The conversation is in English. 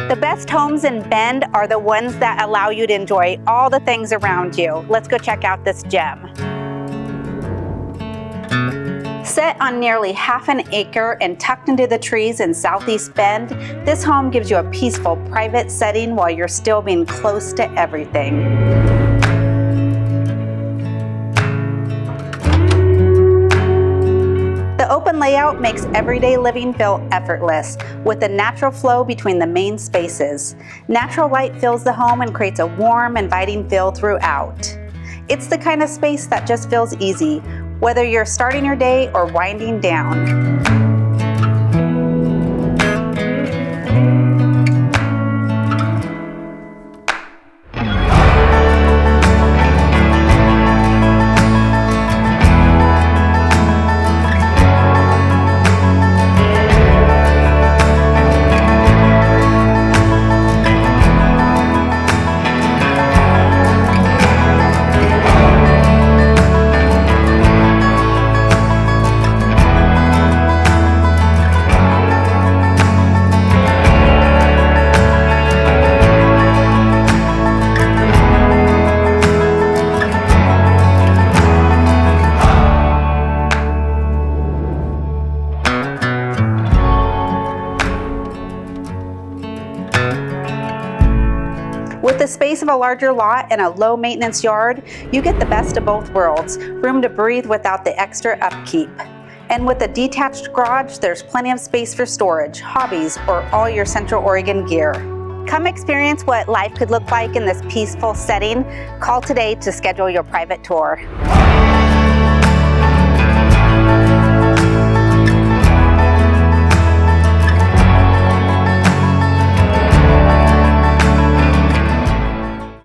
The best homes in Bend are the ones that allow you to enjoy all the things around you. Let's go check out this gem. Set on nearly half an acre and tucked into the trees in Southeast Bend, this home gives you a peaceful, private setting while you're still being close to everything. The open layout makes everyday living feel effortless, with a natural flow between the main spaces. Natural light fills the home and creates a warm, inviting feel throughout. It's the kind of space that just feels easy, whether you're starting your day or winding down. With the space of a larger lot and a low maintenance yard, you get the best of both worlds, room to breathe without the extra upkeep. And with a detached garage, there's plenty of space for storage, hobbies, or all your Central Oregon gear. Come experience what life could look like in this peaceful setting. Call today to schedule your private tour.